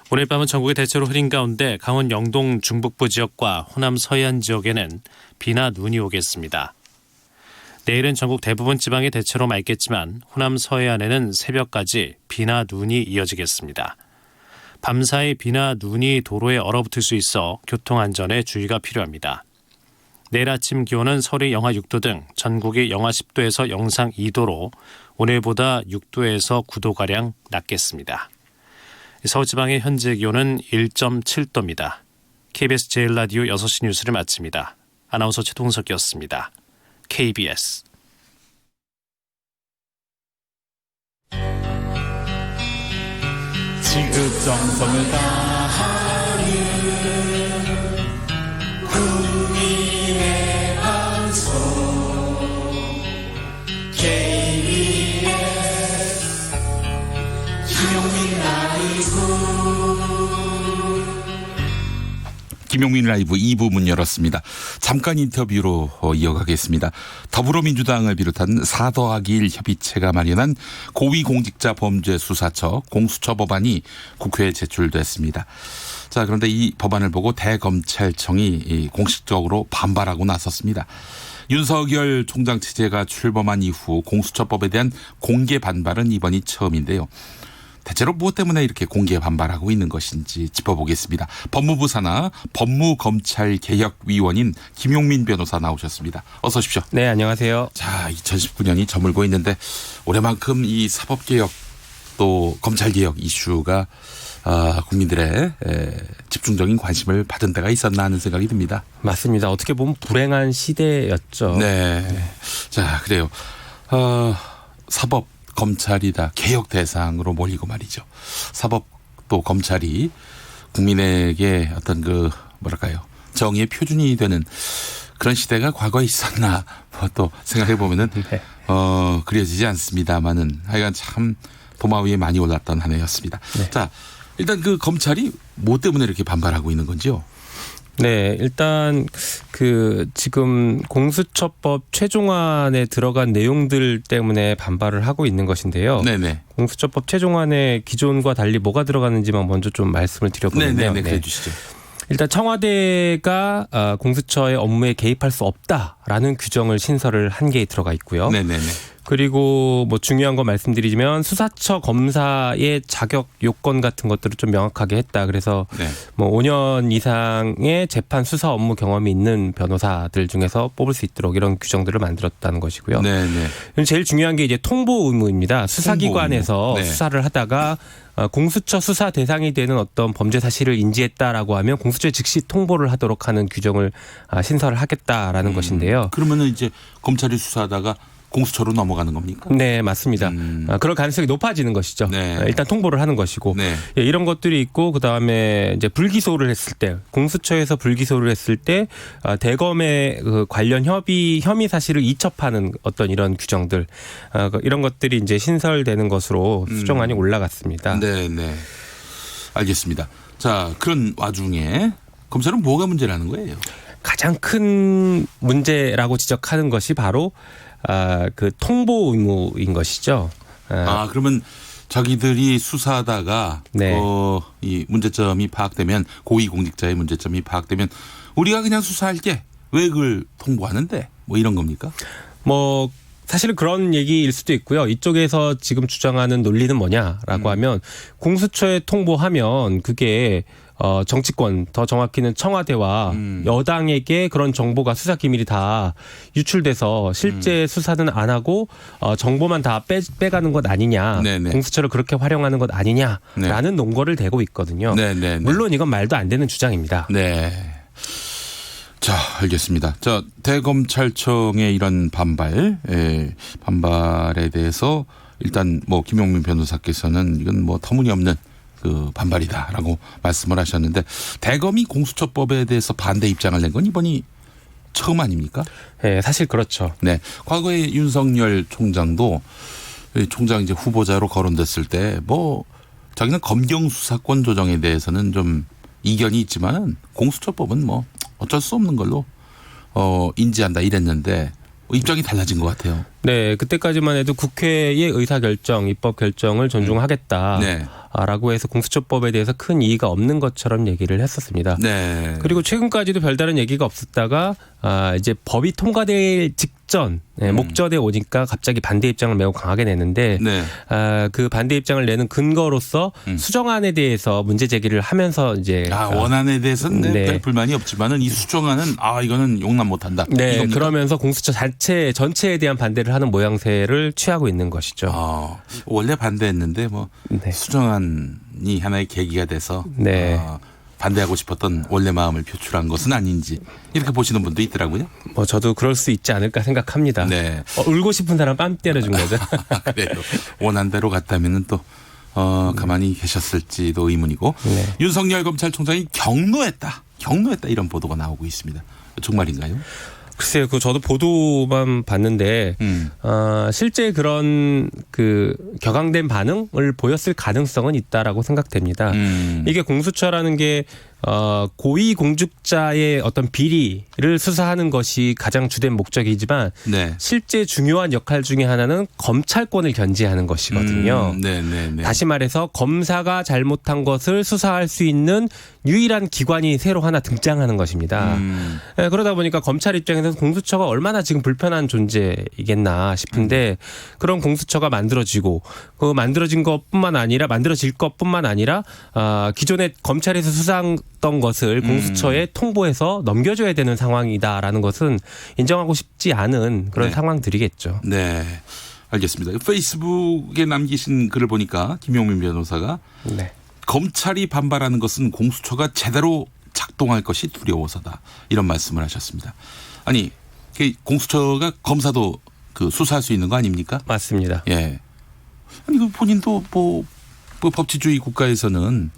오늘 밤은 전국이 대체로 흐린 가운데 강원 영동 중북부 지역과 호남 서해안 지역에는 비나 눈이 오겠습니다. 내일은 전국 대부분 지방이 대체로 맑겠지만 호남 서해안에는 새벽까지 비나 눈이 이어지겠습니다. 밤사이 비나 눈이 도로에 얼어붙을 수 있어 교통안전에 주의가 필요합니다. 내일 아침 기온은 서울이 영하 6도 등 전국이 영하 10도에서 영상 2도로 오늘보다 6도에서 9도가량 낮겠습니다. 서울지방의 현재 기온은 1.7도입니다. KBS 제1라디오 6시 뉴스를 마칩니다. 아나운서 최동석이었습니다. KBS 지극 정성을 다하는 국민의 방송 KBS 김용민 라이브 김용민 라이브 2부 문 열었습니다. 잠깐 인터뷰로 이어가겠습니다. 더불어민주당을 비롯한 4더하기1 협의체가 마련한 고위공직자범죄수사처 공수처 법안이 국회에 제출됐습니다. 자, 그런데 이 법안을 보고 대검찰청이 공식적으로 반발하고 나섰습니다. 윤석열 총장 체제가 출범한 이후 공수처법에 대한 공개 반발은 이번이 처음인데요. 대체로 무엇 때문에 이렇게 공개 반발하고 있는 것인지 짚어보겠습니다. 법무부 산하 법무검찰개혁위원인 김용민 변호사 나오셨습니다. 어서 오십시오. 네, 안녕하세요. 자, 2019년이 저물고 있는데 올해만큼 이 사법개혁 또 검찰개혁 이슈가 국민들의 집중적인 관심을 받은 때가 있었나 하는 생각이 듭니다. 맞습니다. 어떻게 보면 불행한 시대였죠. 네. 자, 그래요. 사법 검찰이다 개혁 대상으로 몰리고 말이죠. 사법 또 검찰이 국민에게 어떤 뭐랄까요 정의의 표준이 되는 그런 시대가 과거에 있었나 또 생각해 보면은 네. 그려지지 않습니다만은 하여간 참 도마 위에 많이 올랐던 한 해였습니다. 네. 자, 일단 검찰이 뭐 때문에 이렇게 반발하고 있는 건지요? 네, 일단 지금 공수처법 최종안에 들어간 내용들 때문에 반발을 하고 있는 것인데요. 네네. 공수처법 최종안에 기존과 달리 뭐가 들어가는지만 먼저 좀 말씀을 드려보면요. 네네. 그래 주시죠. 일단 청와대가 공수처의 업무에 개입할 수 없다라는 규정을 신설을 한 게 들어가 있고요. 네네네. 그리고 뭐 중요한 거 말씀드리자면 수사처 검사의 자격 요건 같은 것들을 좀 명확하게 했다. 그래서 네. 뭐 5년 이상의 재판 수사 업무 경험이 있는 변호사들 중에서 뽑을 수 있도록 이런 규정들을 만들었다는 것이고요. 네네. 제일 중요한 게 이제 통보 의무입니다. 수사기관에서 네. 수사를 하다가 공수처 수사 대상이 되는 어떤 범죄 사실을 인지했다라고 하면 공수처에 즉시 통보를 하도록 하는 규정을 신설을 하겠다라는 것인데요. 그러면은 이제 검찰이 수사하다가 공수처로 넘어가는 겁니까? 네, 맞습니다. 그럴 가능성이 높아지는 것이죠. 네. 일단 통보를 하는 것이고 네. 예, 이런 것들이 있고 그다음에 이제 불기소를 했을 때 공수처에서 불기소를 했을 때 대검의 관련 혐의 사실을 이첩하는 어떤 이런 규정들 이런 것들이 이제 신설되는 것으로 수정안이 올라갔습니다. 네, 네. 알겠습니다. 자, 그런 와중에 검찰은 뭐가 문제라는 거예요? 가장 큰 문제라고 지적하는 것이 바로 통보 의무인 것이죠. 그러면 자기들이 수사하다가 네. 이 문제점이 파악되면 고위공직자의 문제점이 파악되면 우리가 그냥 수사할게 왜 그걸 통보하는데 뭐 이런 겁니까? 뭐 사실은 그런 얘기일 수도 있고요. 이쪽에서 지금 주장하는 논리는 뭐냐라고 하면 공수처에 통보하면 그게 정치권 더 정확히는 청와대와 여당에게 그런 정보가 수사 기밀이 다 유출돼서 실제 수사는 안 하고 정보만 다 빼가는 것 아니냐. 네네. 공수처를 그렇게 활용하는 것 아니냐라는 네. 논거를 대고 있거든요. 네네. 물론 이건 말도 안 되는 주장입니다. 네. 자, 알겠습니다. 자, 대검찰청의 이런 반발에 대해서 일단 뭐 김용민 변호사께서는 이건 뭐 터무니없는 반발이다라고 말씀을 하셨는데 대검이 공수처법에 대해서 반대 입장을 낸 건 이번이 처음 아닙니까? 네, 사실 그렇죠. 네, 과거에 윤석열 총장도 총장 이제 후보자로 거론됐을 때 뭐 자기는 검경 수사권 조정에 대해서는 좀 이견이 있지만 공수처법은 뭐 어쩔 수 없는 걸로 인지한다 이랬는데 입장이 달라진 것 같아요. 네, 그때까지만 해도 국회의 의사결정, 입법결정을 존중하겠다. 네. 라고 해서 공수처법에 대해서 큰 이의가 없는 것처럼 얘기를 했었습니다. 네. 그리고 최근까지도 별다른 얘기가 없었다가 이제 법이 통과될 직전 목전에 오니까 갑자기 반대 입장을 매우 강하게 내는데 네. 그 반대 입장을 내는 근거로서 수정안에 대해서 문제 제기를 하면서 이제 원안에 대해서는 네. 별 불만이 없지만은 이 수정안은 이거는 용납 못한다. 네, 이겁니까? 그러면서 공수처 전체에 대한 반대를 하는 모양새를 취하고 있는 것이죠. 원래 반대했는데 네. 수정안이 하나의 계기가 돼서 네. 반대하고 싶었던 원래 마음을 표출한 것은 아닌지 이렇게 보시는 분도 있더라고요. 저도 그럴 수 있지 않을까 생각합니다. 네. 울고 싶은 사람 뺨 때려준 거죠. 그래도 원한대로 갔다면은 또 가만히 계셨을지도 의문이고 네. 윤석열 검찰총장이 경로했다 이런 보도가 나오고 있습니다. 정말인가요? 글쎄요, 저도 보도만 봤는데 실제 그런 격앙된 반응을 보였을 가능성은 있다라고 생각됩니다. 이게 공수처라는 게 고위 공직자의 어떤 비리를 수사하는 것이 가장 주된 목적이지만 네. 실제 중요한 역할 중에 하나는 검찰권을 견제하는 것이거든요. 네. 다시 말해서 검사가 잘못한 것을 수사할 수 있는 유일한 기관이 새로 하나 등장하는 것입니다. 네, 그러다 보니까 검찰 입장에서는 공수처가 얼마나 지금 불편한 존재이겠나 싶은데 그런 공수처가 만들어지고 그 만들어질 것뿐만 아니라 기존에 검찰에서 수사했던 것을 공수처에 통보해서 넘겨줘야 되는 상황이다라는 것은 인정하고 싶지 않은 그런 네. 상황들이겠죠. 네. 알겠습니다. 페이스북에 남기신 글을 보니까 김용민 변호사가 네. 검찰이 반발하는 것은 공수처가 제대로 작동할 것이 두려워서다. 이런 말씀을 하셨습니다. 아니, 공수처가 검사도 수사할 수 있는 거 아닙니까? 맞습니다. 예. 아니, 본인도 법치주의 국가에서는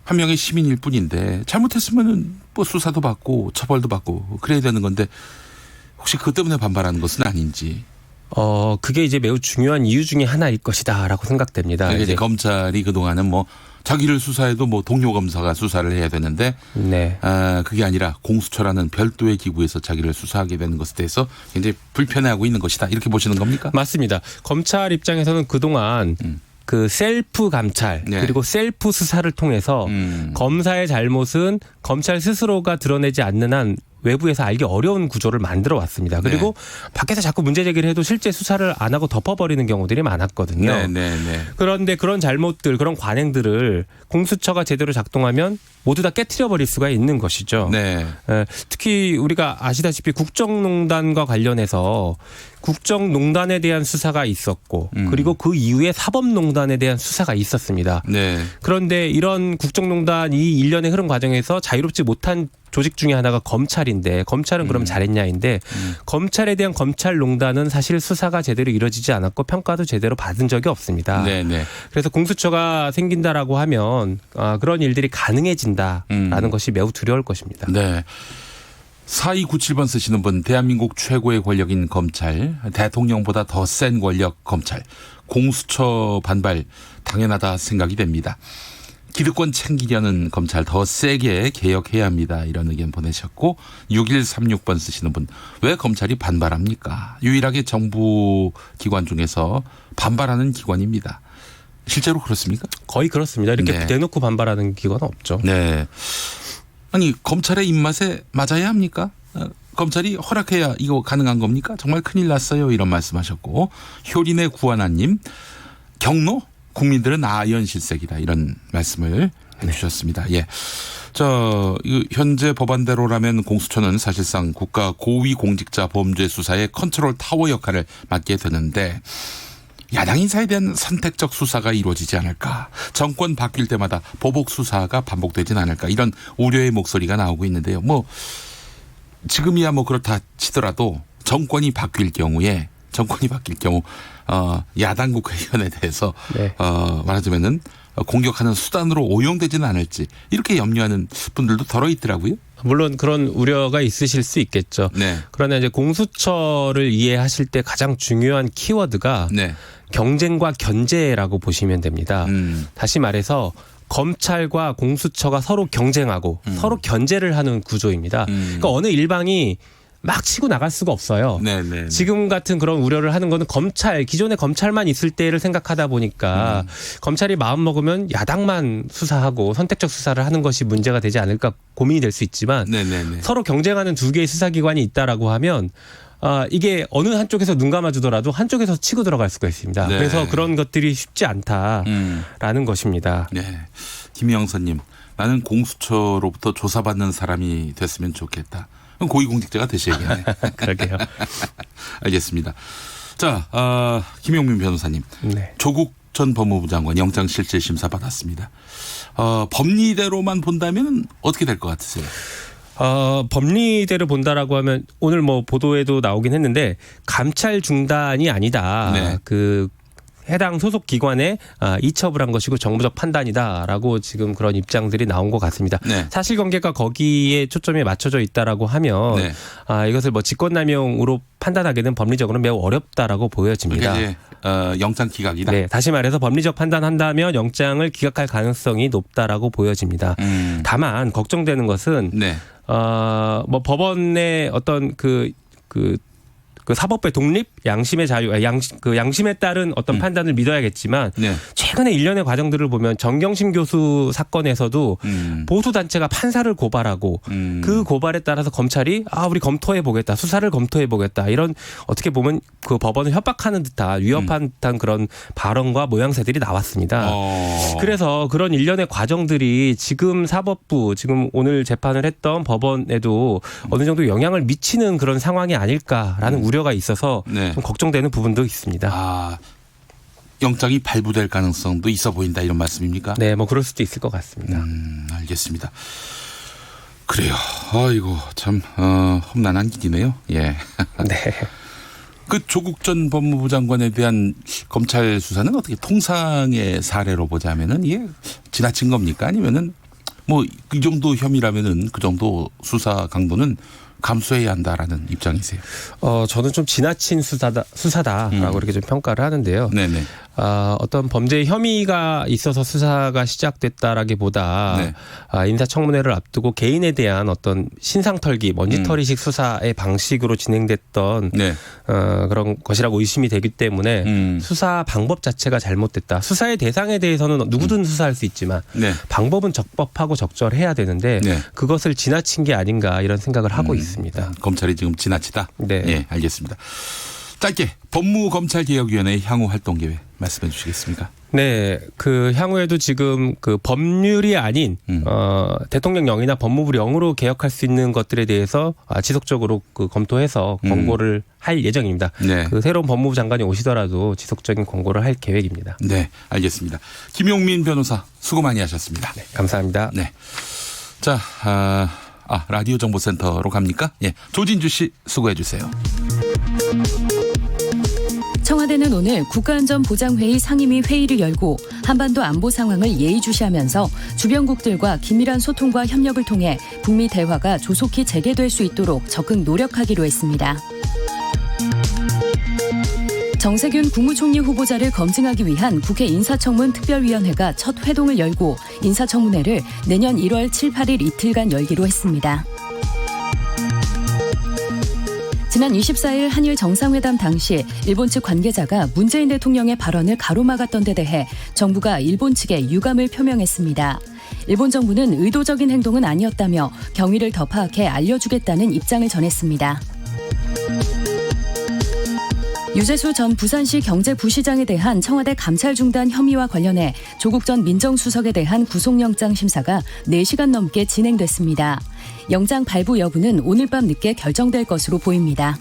한 명의 시민일 뿐인데 잘못했으면은 수사도 받고 처벌도 받고 그래야 되는 건데 혹시 그것 때문에 반발하는 것은 아닌지. 그게 이제 매우 중요한 이유 중에 하나일 것이다라고 생각됩니다. 그러니까 이제 검찰이 그동안은 자기를 수사해도 동료 검사가 수사를 해야 되는데 네. 그게 아니라 공수처라는 별도의 기구에서 자기를 수사하게 되는 것에 대해서 굉장히 불편해하고 있는 것이다. 이렇게 보시는 겁니까? 맞습니다. 검찰 입장에서는 그동안 셀프 감찰 네. 그리고 셀프 수사를 통해서 검사의 잘못은 검찰 스스로가 드러내지 않는 한 외부에서 알기 어려운 구조를 만들어 왔습니다. 그리고 밖에서 자꾸 문제 제기를 해도 실제 수사를 안 하고 덮어버리는 경우들이 많았거든요. 네. 그런데 그런 잘못들, 그런 관행들을 공수처가 제대로 작동하면 모두 다 깨트려버릴 수가 있는 것이죠. 네. 특히 우리가 아시다시피 국정농단과 관련해서 국정농단에 대한 수사가 있었고 그리고 그 이후에 사법농단에 대한 수사가 있었습니다. 네. 그런데 이런 국정농단이 일련의 흐름 과정에서 자유롭지 못한 조직 중에 하나가 검찰인데 검찰은 그럼 잘했냐인데 검찰에 대한 검찰농단은 사실 수사가 제대로 이루어지지 않았고 평가도 제대로 받은 적이 없습니다. 네. 그래서 공수처가 생긴다라고 하면 그런 일들이 가능해진다라는 것이 매우 두려울 것입니다. 네. 4297번 쓰시는 분, 대한민국 최고의 권력인 검찰, 대통령보다 더 센 권력 검찰, 공수처 반발 당연하다 생각이 됩니다. 기득권 챙기려는 검찰 더 세게 개혁해야 합니다. 이런 의견 보내셨고 6136번 쓰시는 분, 왜 검찰이 반발합니까? 유일하게 정부 기관 중에서 반발하는 기관입니다. 실제로 그렇습니까? 거의 그렇습니다. 이렇게 네. 대놓고 반발하는 기관은 없죠. 네. 아니, 검찰의 입맛에 맞아야 합니까? 검찰이 허락해야 이거 가능한 겁니까? 정말 큰일 났어요. 이런 말씀하셨고 효린의 구하나님, 경로? 국민들은 아연실색이다. 이런 말씀을 해주셨습니다. 예. 현재 법안대로라면 공수처는 사실상 국가 고위 공직자 범죄 수사의 컨트롤 타워 역할을 맡게 되는데 야당 인사에 대한 선택적 수사가 이루어지지 않을까. 정권 바뀔 때마다 보복 수사가 반복되진 않을까. 이런 우려의 목소리가 나오고 있는데요. 지금이야 그렇다 치더라도 정권이 바뀔 경우 야당 국회의원에 대해서 네. 말하자면은 공격하는 수단으로 오용되지는 않을지 이렇게 염려하는 분들도 더러 있더라고요. 물론 그런 우려가 있으실 수 있겠죠. 네. 그러나 이제 공수처를 이해하실 때 가장 중요한 키워드가 네. 경쟁과 견제라고 보시면 됩니다. 다시 말해서 검찰과 공수처가 서로 경쟁하고 서로 견제를 하는 구조입니다. 그러니까 어느 일방이 막 치고 나갈 수가 없어요. 네네. 지금 같은 그런 우려를 하는 거는 기존의 검찰만 있을 때를 생각하다 보니까 검찰이 마음 먹으면 야당만 수사하고 선택적 수사를 하는 것이 문제가 되지 않을까 고민이 될 수 있지만 네네네. 서로 경쟁하는 두 개의 수사기관이 있다라고 하면 이게 어느 한쪽에서 눈 감아주더라도 한쪽에서 치고 들어갈 수가 있습니다. 네. 그래서 그런 것들이 쉽지 않다라는 것입니다. 네. 김영선님, 나는 공수처로부터 조사받는 사람이 됐으면 좋겠다. 그럼 고위공직자가 되셔야겠네. 그러게요. 알겠습니다. 자, 김용민 변호사님. 네. 조국 전 법무부 장관 영장실질심사 받았습니다. 법리대로만 본다면 어떻게 될 것 같으세요? 법리대로 본다라고 하면 오늘 뭐 보도에도 나오긴 했는데 감찰 중단이 아니다. 네. 그 해당 소속 기관에 이첩을 한 것이고 정부적 판단이다라고 지금 그런 입장들이 나온 것 같습니다. 네. 사실관계가 거기에 초점이 맞춰져 있다라고 하면 네. 이것을 뭐 직권남용으로 판단하기는 법리적으로는 매우 어렵다라고 보여집니다. 그러니까 이제 영장 기각이다. 네, 다시 말해서 법리적 판단한다면 영장을 기각할 가능성이 높다라고 보여집니다. 다만 걱정되는 것은 네. 뭐 법원의 어떤 그 사법부의 독립, 양심의 자유, 양심에 따른 어떤 판단을 믿어야겠지만 네. 최근에 일련의 과정들을 보면 정경심 교수 사건에서도 보수 단체가 판사를 고발하고 그 고발에 따라서 검찰이 우리 검토해 보겠다, 수사를 검토해 보겠다 이런 어떻게 보면 그 법원을 협박하는 듯한 위협한 듯한 그런 발언과 모양새들이 나왔습니다. 그래서 그런 일련의 과정들이 지금 사법부, 지금 오늘 재판을 했던 법원에도 어느 정도 영향을 미치는 그런 상황이 아닐까라는 우려가 있어서 네. 좀 걱정되는 부분도 있습니다. 영장이 발부될 가능성도 있어 보인다 이런 말씀입니까? 네, 뭐 그럴 수도 있을 것 같습니다. 알겠습니다. 그래요. 이거 참 험난한 길이네요. 예. 네. 그 조국 전 법무부 장관에 대한 검찰 수사는 어떻게 통상의 사례로 보자면은 이게 지나친 겁니까? 아니면은 뭐 이 정도 혐의라면은 그 정도 수사 강도는 감수해야 한다라는 입장이세요? 저는 좀 지나친 수사다라고 이렇게 좀 평가를 하는데요. 네네. 어떤 범죄 혐의가 있어서 수사가 시작됐다라기보다 네. 인사청문회를 앞두고 개인에 대한 어떤 신상털기, 먼지털이식 수사의 방식으로 진행됐던 네. 그런 것이라고 의심이 되기 때문에 수사 방법 자체가 잘못됐다. 수사의 대상에 대해서는 누구든 수사할 수 있지만 네. 방법은 적법하고 적절해야 되는데 네. 그것을 지나친 게 아닌가 이런 생각을 하고 있습니다. 검찰이 지금 지나치다? 네. 예, 알겠습니다. 짧게 법무검찰개혁위원회의 향후 활동 계획 말씀해 주시겠습니까? 네, 그 향후에도 지금 그 법률이 아닌 대통령령이나 법무부령으로 개혁할 수 있는 것들에 대해서 지속적으로 그 검토해서 권고를 할 예정입니다. 네. 그 새로운 법무부 장관이 오시더라도 지속적인 권고를 할 계획입니다. 네, 알겠습니다. 김용민 변호사 수고 많이 하셨습니다. 네, 감사합니다. 네. 자, 라디오 정보센터로 갑니까? 예, 조진주 씨 수고해 주세요. 청와대는 오늘 국가안전보장회의 상임위 회의를 열고 한반도 안보 상황을 예의주시하면서 주변국들과 긴밀한 소통과 협력을 통해 북미 대화가 조속히 재개될 수 있도록 적극 노력하기로 했습니다. 정세균 국무총리 후보자를 검증하기 위한 국회 인사청문 특별위원회가 첫 회동을 열고 인사청문회를 내년 1월 7, 8일 이틀간 열기로 했습니다. 지난 24일 한일 정상회담 당시 일본 측 관계자가 문재인 대통령의 발언을 가로막았던 데 대해 정부가 일본 측에 유감을 표명했습니다. 일본 정부는 의도적인 행동은 아니었다며 경위를 더 파악해 알려주겠다는 입장을 전했습니다. 유재수 전 부산시 경제부시장에 대한 청와대 감찰 중단 혐의와 관련해 조국 전 민정수석에 대한 구속영장 심사가 4시간 넘게 진행됐습니다. 영장 발부 여부는 오늘 밤 늦게 결정될 것으로 보입니다.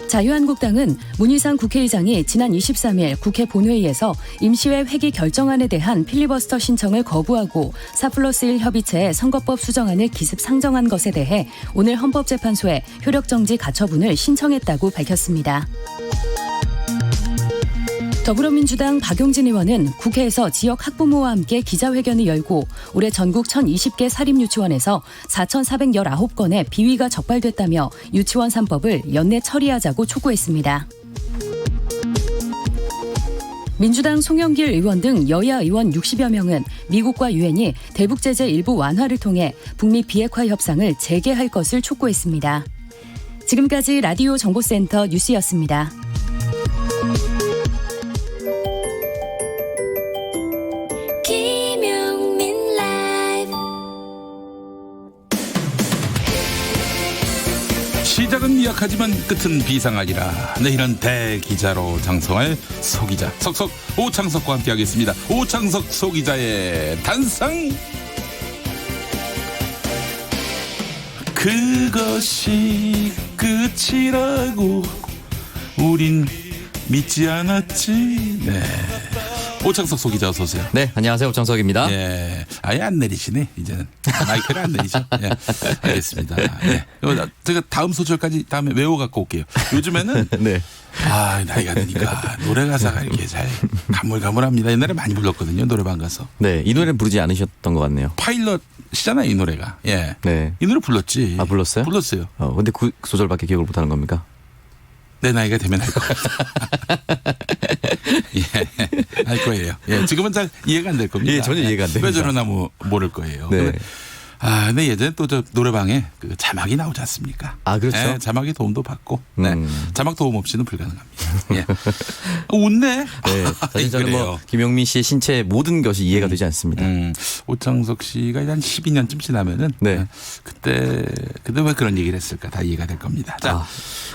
자유한국당은 문희상 국회의장이 지난 23일 국회 본회의에서 임시회 회기 결정안에 대한 필리버스터 신청을 거부하고 4+1 협의체의 선거법 수정안을 기습 상정한 것에 대해 오늘 헌법재판소에 효력정지 가처분을 신청했다고 밝혔습니다. 더불어민주당 박용진 의원은 국회에서 지역 학부모와 함께 기자회견을 열고 올해 전국 1,020개 사립유치원에서 4,419건의 비위가 적발됐다며 유치원 3법을 연내 처리하자고 촉구했습니다. 민주당 송영길 의원 등 여야 의원 60여 명은 미국과 유엔이 대북 제재 일부 완화를 통해 북미 비핵화 협상을 재개할 것을 촉구했습니다. 지금까지 라디오 정보센터 뉴스였습니다. 김용민 라이브. 시작은 미약하지만 끝은 비상하리라. 내일은 대기자로 장성할 소기자 석석 오창석과 함께하겠습니다. 오창석 소기자의 단상. 그것이 끝이라고 우린 믿지 않았지. 네. 오창석 소기자 어서 오세요. 네, 안녕하세요. 오창석입니다. 예, 아예 안 내리시네 이제는 마이크를 안 내리죠. 예, 알겠습니다. 예. 제가 다음 소절까지 다음에 외워 갖고 올게요. 요즘에는 네. 나이가 드니까 노래 가사가 이렇게 잘 가물가물합니다. 옛날에 많이 불렀거든요. 노래방 가서. 네, 이 노래는 부르지 않으셨던 것 같네요. 파일럿이잖아요 이 노래가. 예, 네. 이 노래 불렀지. 아, 불렀어요? 불렀어요. 근데 그 소절밖에 기억을 못 하는 겁니까? 내 나이가 되면 할 겁니다. 예, 할 거예요. 예, 지금은 잘 이해가 안 될 겁니다. 예, 전혀 이해가 안 됩니다. 왜 저러나 모를 거예요. 네. 근데 예전에 또 저 노래방에 그 자막이 나오지 않습니까? 아, 그렇죠. 예, 자막의 도움도 받고. 네. 자막 도움 없이는 불가능합니다. 예. 웃네? 네. 사실 저는 그래요. 뭐 김용민 씨의 신체의 모든 것이 이해가 되지 않습니다. 오창석 씨가 한 12년쯤 지나면은 네. 그때 왜 그런 얘기를 했을까 다 이해가 될 겁니다. 자, 아.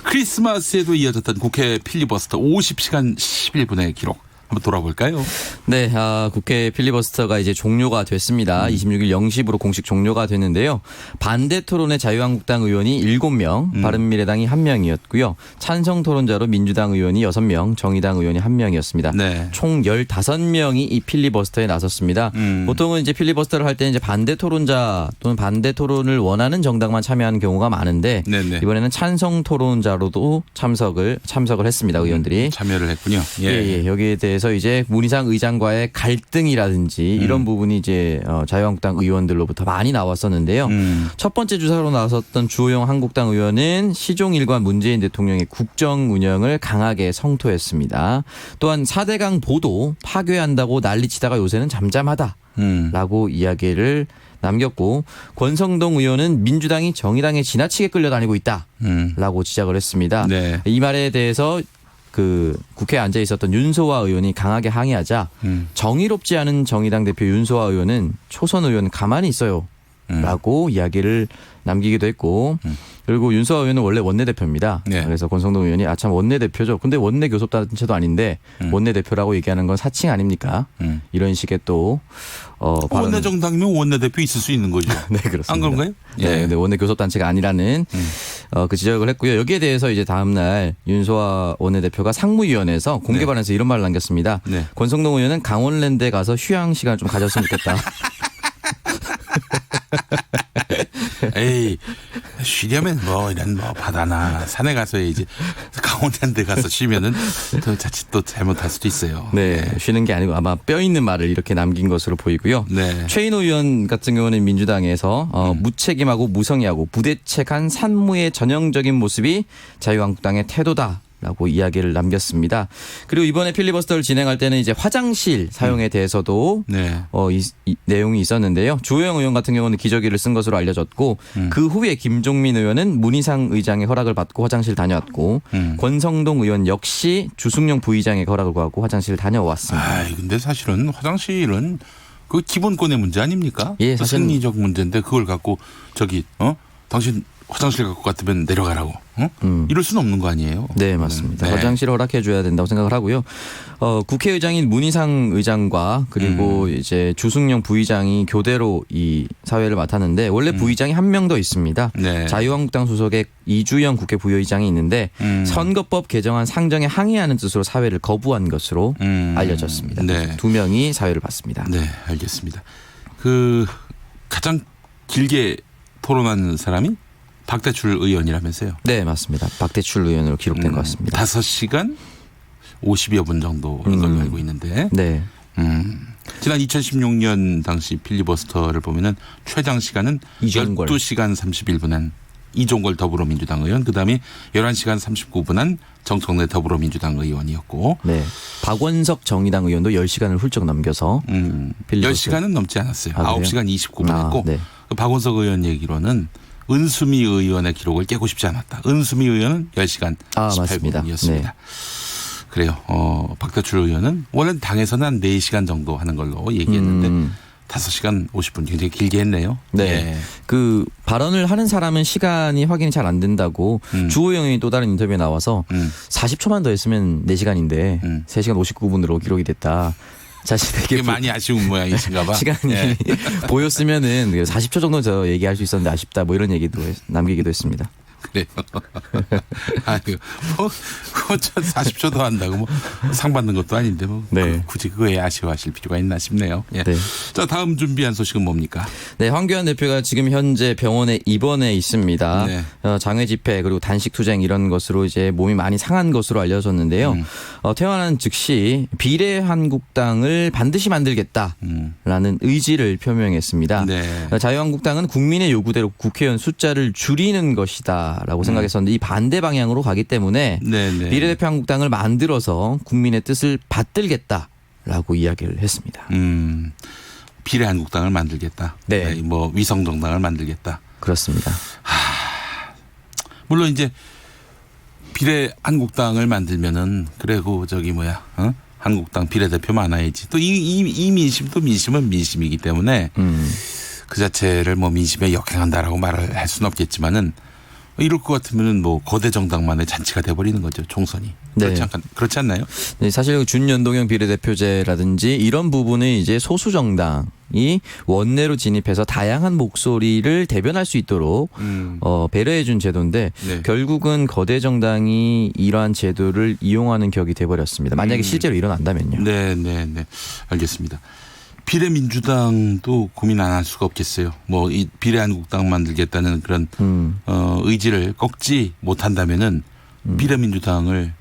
크리스마스에도 이어졌던 국회 필리버스터 50시간 11분의 기록 한번 돌아볼까요? 네, 국회 필리버스터가 이제 종료가 됐습니다. 26일 0시부로 공식 종료가 됐는데요. 반대 토론의 자유한국당 의원이 7명, 바른미래당이 1명이었고요. 찬성 토론자로 민주당 의원이 6명, 정의당 의원이 1명이었습니다. 네. 총 15명이 이 필리버스터에 나섰습니다. 보통은 이제 필리버스터를 할 때 이제 반대 토론자 또는 반대 토론을 원하는 정당만 참여하는 경우가 많은데 네네. 이번에는 찬성 토론자로도 참석을 했습니다. 의원들이. 참여를 했군요. 예, 여기에 대해서 이제 문희상 의장과의 갈등이라든지 이런 부분이 이제 자유한국당 의원들로부터 많이 나왔었는데요. 첫 번째 주자로 나섰던 주호영 한국당 의원은 시종일관 문재인 대통령의 국정 운영을 강하게 성토했습니다. 또한 4대강 보도 파괴한다고 난리치다가 요새는 잠잠하다라고 이야기를 남겼고, 권성동 의원은 민주당이 정의당에 지나치게 끌려다니고 있다라고 지적을 했습니다. 네. 이 말에 대해서 그 국회에 앉아 있었던 윤소아 의원이 강하게 항의하자 정의롭지 않은 정의당 대표 윤소아 의원은 초선 의원 가만히 있어요 라고 이야기를 남기기도 했고, 그리고 윤소아 의원은 원래 원내대표입니다. 네. 그래서 권성동 의원이 참 원내대표죠. 근데 원내 교섭단체도 아닌데 원내대표라고 얘기하는 건 사칭 아닙니까? 이런 식의 또 원내 정당이면 원내 대표 있을 수 있는 거죠. 네, 그렇습니다. 안 그런가요? 네, 근데 원내 교섭단체가 아니라는 그 지적을 했고요. 여기에 대해서 이제 다음 날 윤소아 원내대표가 상무위원회에서 공개 네. 발언에서 이런 말을 남겼습니다. 네. 권성동 의원은 강원랜드에 가서 휴양 시간을 좀 가졌으면 좋겠다. 에이, 쉬려면 이런 바다나 산에 가서 이제 강원랜드 가서 쉬면은 또 자칫 또 잘못할 수도 있어요. 네, 쉬는 게 아니고 아마 뼈 있는 말을 이렇게 남긴 것으로 보이고요. 네. 최인호 의원 같은 경우는 민주당에서 무책임하고 무성의하고 부대책한 산무의 전형적인 모습이 자유한국당의 태도다. 라고 이야기를 남겼습니다. 그리고 이번에 필리버스터를 진행할 때는 이제 화장실 사용에 대해서도 네. 이 내용이 있었는데요. 주호영 의원 같은 경우는 기저귀를 쓴 것으로 알려졌고 그 후에 김종민 의원은 문희상 의장의 허락을 받고 화장실 다녀왔고 권성동 의원 역시 주승용 부의장의 허락을 구하고 화장실을 다녀왔습니다. 근데 사실은 화장실은 그 기본권의 문제 아닙니까? 예, 그 사실은- 생리적 문제인데 그걸 갖고 당신 화장실 갖고 갔으면 내려가라고. 이럴 수는 없는 거 아니에요? 네, 맞습니다. 네. 화장실 허락해 줘야 된다고 생각을 하고요. 국회의장인 문희상 의장과 그리고 이제 주승용 부의장이 교대로 이 사회를 맡았는데 원래 부의장이 한 명 더 있습니다. 네. 자유한국당 소속의 이주영 국회 부의장이 있는데 선거법 개정안 상정에 항의하는 뜻으로 사회를 거부한 것으로 알려졌습니다. 네. 두 명이 사회를 받습니다. 네, 알겠습니다. 그 가장 길게 토론한 사람이 박대출 의원이라면서요? 네, 맞습니다. 박대출 의원으로 기록된 것 같습니다. 5시간 50여 분 정도인 걸로 알고 있는데 네. 지난 2016년 당시 필리버스터를 보면은 최장 시간은 이정걸. 12시간 31분 한 이종걸 더불어민주당 의원, 그다음에 11시간 39분한 정청래 더불어민주당 의원이었고. 네. 박원석 정의당 의원도 10시간을 훌쩍 넘겨서 10시간은 넘지 않았어요. 아, 그래요? 9시간 29분 했고. 네. 그 박원석 의원 얘기로는 은수미 의원의 기록을 깨고 싶지 않았다. 은수미 의원은 10시간 맞습니다. 18분이었습니다. 네. 그래요. 박대출 의원은 원래 당에서는 한 4시간 정도 하는 걸로 얘기했는데 5시간 50분 굉장히 길게 했네요. 네. 예. 그 발언을 하는 사람은 시간이 확인이 잘 안 된다고 주호영 의원이 또 다른 인터뷰에 나와서 40초만 더 했으면 4시간인데 3시간 59분으로 기록이 됐다. 자신에게 그게 많이 아쉬운 모양이신가 봐. 시간이 예. 보였으면은 40초 정도 더 얘기할 수 있었는데 아쉽다. 뭐 이런 얘기도 남기기도 했습니다. 그래요. 아니, 뭐, 40초 더 한다고 뭐 상 받는 것도 아닌데 뭐 네. 굳이 그거에 아쉬워하실 필요가 있나 싶네요. 예. 네. 자, 다음 준비한 소식은 뭡니까? 네, 황교안 대표가 지금 현재 병원에 입원해 있습니다. 네. 장외 집회 그리고 단식 투쟁 이런 것으로 이제 몸이 많이 상한 것으로 알려졌는데요. 퇴원한 즉시 비례한국당을 반드시 만들겠다라는 의지를 표명했습니다. 네. 자유한국당은 국민의 요구대로 국회의원 숫자를 줄이는 것이다라고 생각했었는데 이 반대 방향으로 가기 때문에 네. 비례대표 한국당을 만들어서 국민의 뜻을 받들겠다라고 이야기를 했습니다. 비례한국당을 만들겠다. 네. 뭐 위성정당을 만들겠다. 그렇습니다. 물론 이제 비례한국당을 만들면은 그래고 저기 뭐야, 한국당 비례대표 많아야지. 또 이 민심도 민심은 민심이기 때문에 그 자체를 뭐 민심에 역행한다라고 말을 할 수는 없겠지만은 이럴 것 같으면은 뭐 거대 정당만의 잔치가 돼버리는 거죠, 총선이. 네. 그렇지 않나요? 네, 사실 준연동형 비례대표제라든지 이런 부분은 이제 소수 정당이 원내로 진입해서 다양한 목소리를 대변할 수 있도록 배려해 준 제도인데 네. 결국은 거대 정당이 이러한 제도를 이용하는 격이 돼버렸습니다. 만약에 실제로 일어난다면요. 네. 알겠습니다. 비례민주당도 고민 안 할 수가 없겠어요. 뭐 이 비례한국당 만들겠다는 그런 의지를 꺾지 못한다면은 비례민주당을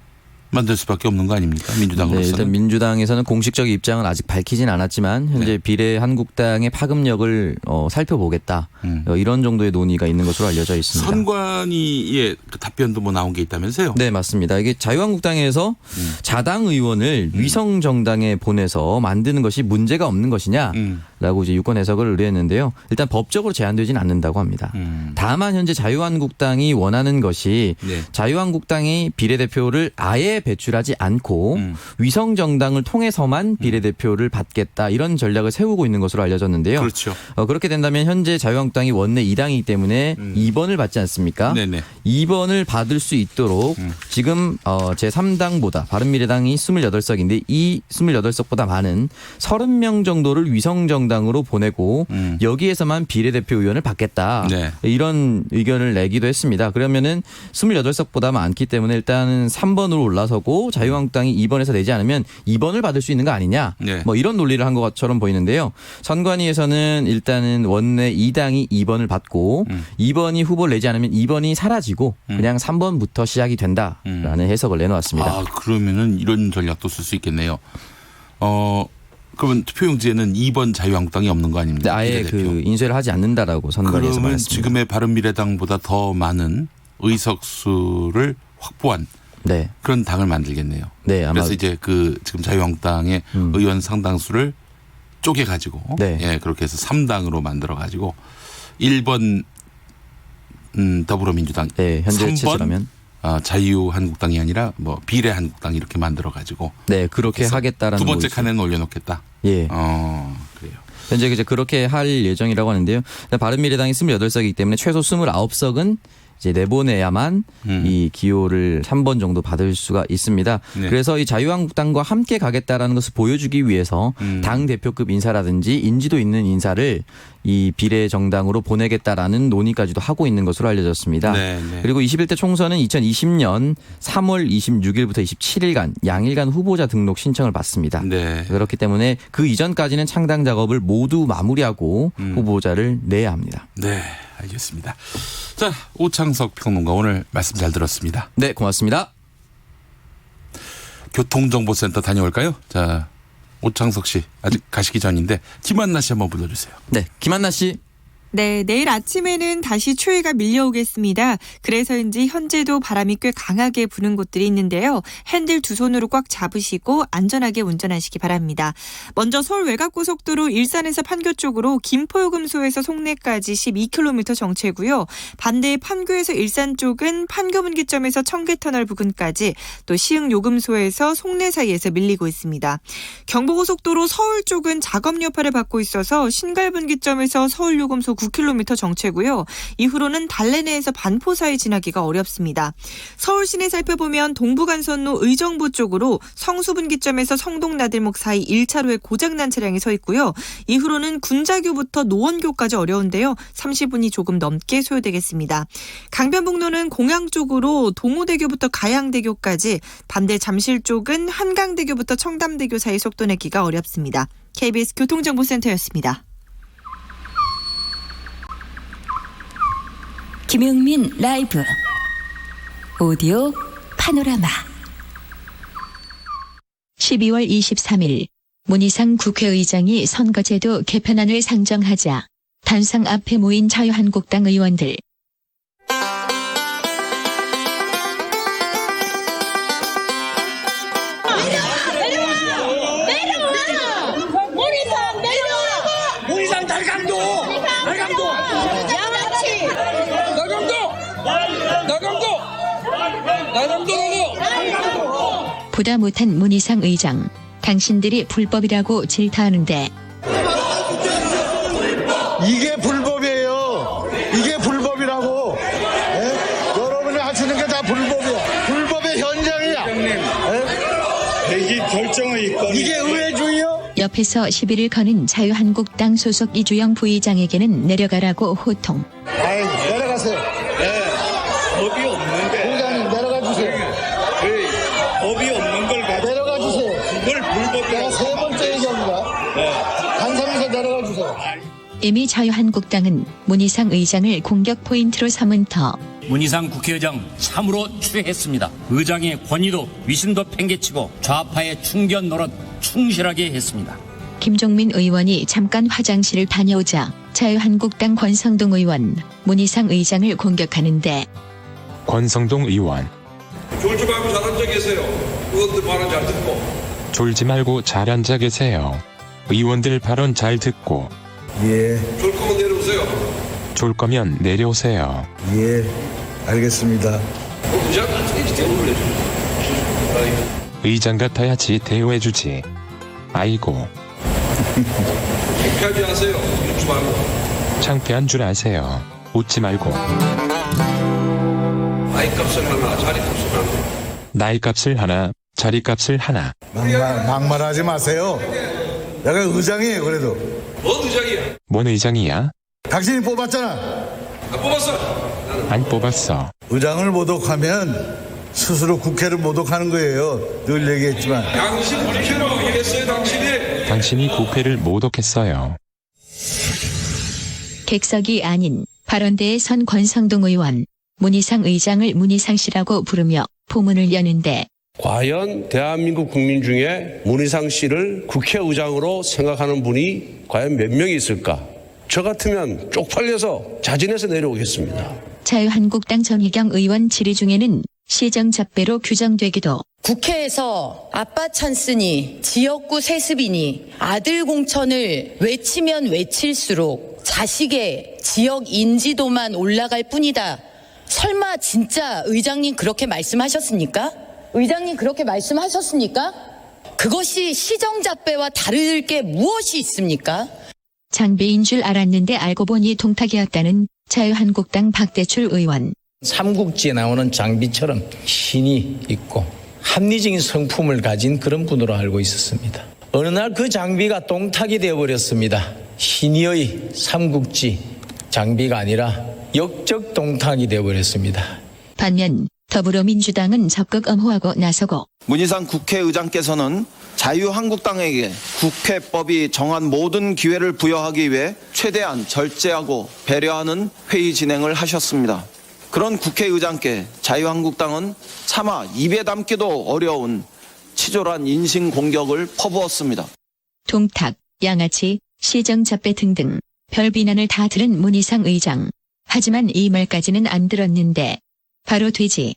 만들 수밖에 없는 거 아닙니까? 네, 민주당으로서는. 일단 민주당에서는 공식적 입장은 아직 밝히진 않았지만 현재 네. 비례한국당의 파급력을 살펴보겠다. 이런 정도의 논의가 있는 것으로 알려져 있습니다. 선관위의 그 답변도 뭐 나온 게 있다면서요? 네, 맞습니다. 이게 자유한국당에서 자당 의원을 위성 정당에 보내서 만드는 것이 문제가 없는 것이냐라고 이제 유권 해석을 의뢰했는데요. 일단 법적으로 제한되지는 않는다고 합니다. 다만 현재 자유한국당이 원하는 것이 네. 자유한국당이 비례대표를 아예 배출하지 않고 위성 정당을 통해서만 비례대표를 받겠다 이런 전략을 세우고 있는 것으로 알려졌는데요. 그렇죠. 그렇게 된다면 현재 자유한국당이 원내 2당이기 때문에 2번을 받지 않습니까? 네네. 2번을 받을 수 있도록 지금 제3당보다 바른미래당이 28석인데 이 28석보다 많은 30명 정도를 위성정당으로 보내고 여기에서만 비례대표 의원을 받겠다. 네. 이런 의견을 내기도 했습니다. 그러면은 28석보다 많기 때문에 일단은 3번으로 올라서고 자유한국당이 2번에서 내지 않으면 2번을 받을 수 있는 거 아니냐. 네. 뭐 이런 논리를 한 것처럼 보이는데요. 선관위에서는 일단은 원내 2당이 2번을 받고 2번이 후보를 내지 않으면 2번이 사라지고 그냥 3번부터 시작이 된다라는 해석을 내놓았습니다. 아, 그러면은 이런 전략도 쓸 수 있겠네요. 그러면 투표용지에는 2번 자유한국당이 없는 거 아닙니까? 네, 아예 비례대표. 그 인쇄를 하지 않는다라고 선관위에서 그러면 말했습니다. 지금의 바른미래당보다 더 많은 의석수를 확보한 네, 그런 당을 만들겠네요. 네 아마 그래서 이제 그 지금 자유한국당의 의원 상당수를 쪼개 가지고 네. 예, 그렇게 해서 3당으로 만들어 가지고 1번 더불어민주당, 네 현재 3번 체제라면 자유한국당이 아니라 뭐 비례한국당 이렇게 만들어 가지고 네 그렇게 하겠다라는 두 번째 거죠. 칸에는 올려놓겠다. 예. 그래요. 현재 이제 그렇게 할 예정이라고 하는데요. 바른미래당이 28석이기 때문에 최소 29석은 이제 내보내야만 이 기호를 3번 정도 받을 수가 있습니다. 네. 그래서 이 자유한국당과 함께 가겠다라는 것을 보여주기 위해서 당 대표급 인사라든지 인지도 있는 인사를 이 비례 정당으로 보내겠다라는 논의까지도 하고 있는 것으로 알려졌습니다. 네, 네. 그리고 21대 총선은 2020년 3월 26일부터 27일간 양일간 후보자 등록 신청을 받습니다. 네. 그렇기 때문에 그 이전까지는 창당 작업을 모두 마무리하고 후보자를 내야 합니다. 네, 알겠습니다. 자, 오창석 평론가 오늘 말씀 잘 들었습니다. 네, 고맙습니다. 교통정보센터 다녀올까요? 자, 오창석 씨 아직 가시기 전인데 김한나 씨 한번 불러주세요. 네, 김한나 씨. 네, 내일 아침에는 다시 추위가 밀려오겠습니다. 그래서인지 현재도 바람이 꽤 강하게 부는 곳들이 있는데요. 핸들 두 손으로 꽉 잡으시고 안전하게 운전하시기 바랍니다. 먼저 서울 외곽고속도로 일산에서 판교 쪽으로 김포요금소에서 송내까지 12km 정체고요. 반대 판교에서 일산 쪽은 판교분기점에서 청계터널 부근까지 또 시흥요금소에서 송내 사이에서 밀리고 있습니다. 경부고속도로 서울 쪽은 작업 여파를 받고 있어서 신갈분기점에서 서울요금소 9km 정체고요. 이후로는 달래내에서 반포 사이 지나기가 어렵습니다. 서울 시내 살펴보면 동부간선로 의정부 쪽으로 성수분기점에서 성동나들목 사이 1차로에 고장난 차량이 서 있고요. 이후로는 군자교부터 노원교까지 어려운데요. 30분이 조금 넘게 소요되겠습니다. 강변북로는 공양 쪽으로 동호대교부터 가양대교까지, 반대 잠실 쪽은 한강대교부터 청담대교 사이 속도 내기가 어렵습니다. KBS 교통정보센터였습니다. 김용민 라이브 오디오 파노라마 12월 23일 문희상 국회의장이 선거제도 개편안을 상정하자 단상 앞에 모인 자유한국당 의원들. 보다 못한 문희상 의장, 당신들이 불법이라고 질타하는데 이게 불법이에요. 이게 불법이라고. 에? 여러분이 하시는 게 다 불법이야. 불법의 현장이야. 대기 결정의 이건 이게 의회주의요? 옆에서 시비를 거는 자유한국당 소속 이주영 부의장에게는 내려가라고 호통. 아이, 내려가세요. 법이 없는데 부의장님 내려가 주세요. 법이 없는 걸 가지고 내려가 주세요. 그걸 내가 불법이라고 세 번째 얘기합니다. 단상에서 내려가 주세요. 이미 자유한국당은 문희상 의장을 공격 포인트로 삼은 터. 문희상 국회의장 참으로 추해했습니다. 의장의 권위도 위신도 팽개치고 좌파의 충견 노릇 충실하게 했습니다. 김종민 의원이 잠깐 화장실을 다녀오자 자유한국당 권성동 의원, 문희상 의장을 공격하는데 권성동 의원. 졸지 말고 잘 앉아 계세요. 의원들 발언 잘 듣고. 졸지 말고 잘 앉아 계세요. 의원들 발언 잘 듣고. 예. 졸 거면 내려오세요. 졸 거면 내려오세요. 예. 알겠습니다. 의장 같아야지 대우를 해주지. 의장 같아야지 대우해주지. 아이고. 창피하지 않으세요. 웃지 말고. 창피한 줄 아세요. 웃지 말고. 나이값을 하나, 자리값을 하나. 나이값을 하나, 자리값을 하나. 막말하지 마세요. 내가 의장이에요, 그래도. 뭔 의장이야? 뭔 의장이야? 당신이 뽑았잖아. 안 뽑았어. 안 뽑았어. 의장을 모독하면 스스로 국회를 모독하는 거예요. 늘 얘기했지만. 당신 국회를 모독했어요, 당신이. 당신이 국회를 모독했어요. 객석이 아닌 발언대에 선 권성동 의원, 문희상 의장을 문희상 씨라고 부르며 포문을 여는데 과연 대한민국 국민 중에 문희상 씨를 국회의장으로 생각하는 분이 과연 몇 명이 있을까? 저 같으면 쪽팔려서 자진해서 내려오겠습니다. 자유한국당 정희경 의원 질의 중에는 시정잡배로 규정되기도. 국회에서 아빠 찬스니 지역구 세습이니 아들 공천을 외치면 외칠수록 자식의 지역 인지도만 올라갈 뿐이다. 설마 진짜 의장님 그렇게 말씀하셨습니까? 의장님 그렇게 말씀하셨습니까? 그것이 시정잡배와 다를 게 무엇이 있습니까? 장비인 줄 알았는데 알고 보니 동탁이었다는 자유한국당 박대출 의원. 삼국지에 나오는 장비처럼 신이 있고 합리적인 성품을 가진 그런 분으로 알고 있었습니다. 어느 날 그 장비가 동탁이 되어버렸습니다. 신의의 삼국지 장비가 아니라 역적 동탁이 되어버렸습니다. 반면 더불어민주당은 적극 엄호하고 나서고 문희상 국회의장께서는 자유한국당에게 국회법이 정한 모든 기회를 부여하기 위해 최대한 절제하고 배려하는 회의 진행을 하셨습니다. 그런 국회의장께 자유한국당은 차마 입에 담기도 어려운 치졸한 인신공격을 퍼부었습니다. 동탁, 양아치, 시정잡배 등등 별 비난을 다 들은 문희상 의장. 하지만 이 말까지는 안 들었는데 바로 돼지.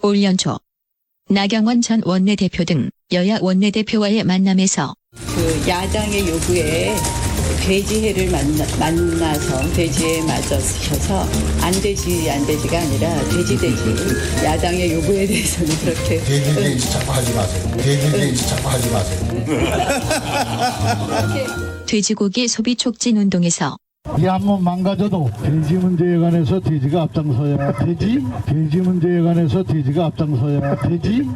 올 연초 나경원 전 원내대표 등 여야 원내대표와의 만남에서 그 야당의 요구에 돼지해를 만나서 돼지에 맞으셔서 안 되지가 아니라 돼지 야당의 요구에 대해서는 그렇게 돼지 자꾸 하지 마세요. 돼지 자꾸 하지 마세요. 돼지고기 소비 촉진 운동에서 이 한번 망가져도 돼지 문제에 관해서 돼지가 앞장서야 되지. 돼지 문제에 관해서 돼지가 앞장서야 되지.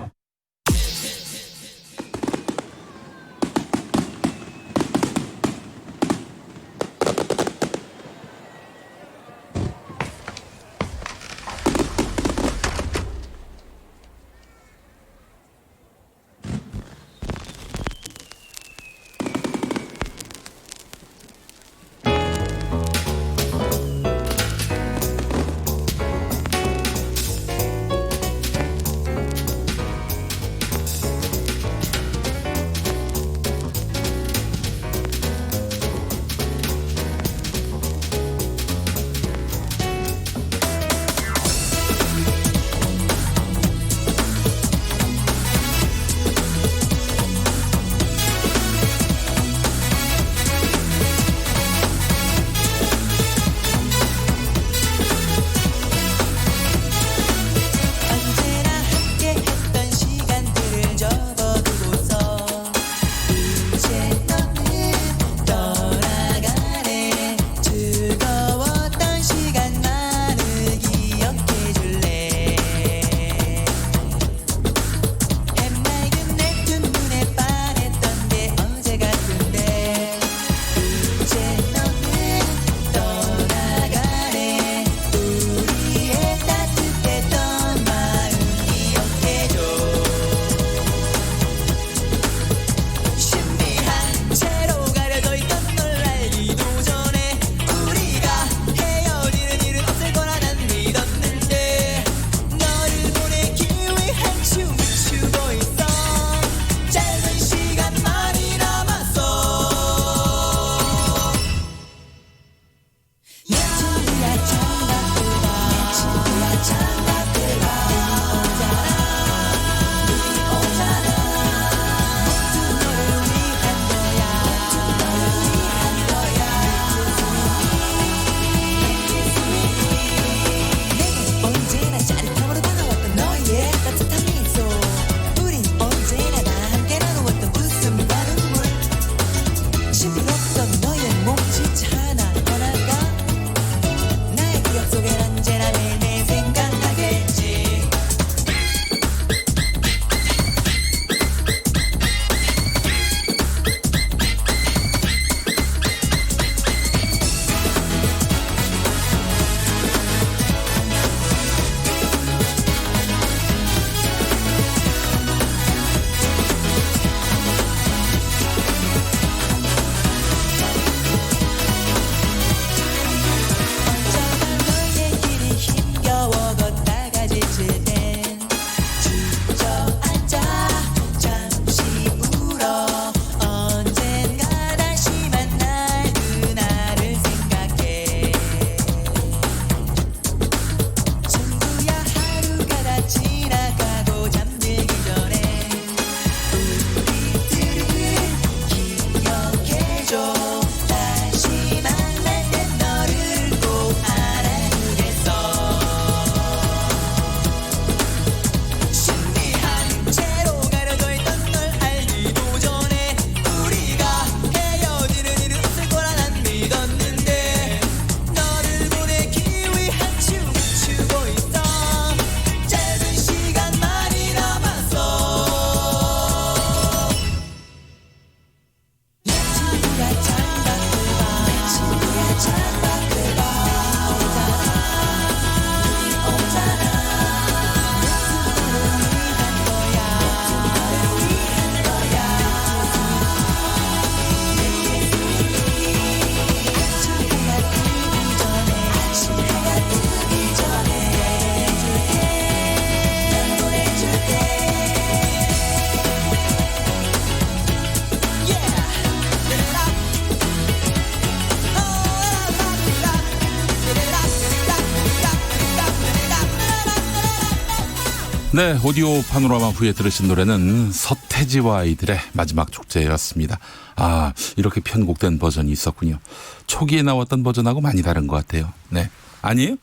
네, 오디오 파노라마 후에 들으신 노래는 서태지와 아이들의 마지막 축제였습니다. 아, 이렇게 편곡된 버전이 있었군요. 초기에 나왔던 버전하고 많이 다른 것 같아요. 네. 아니에요?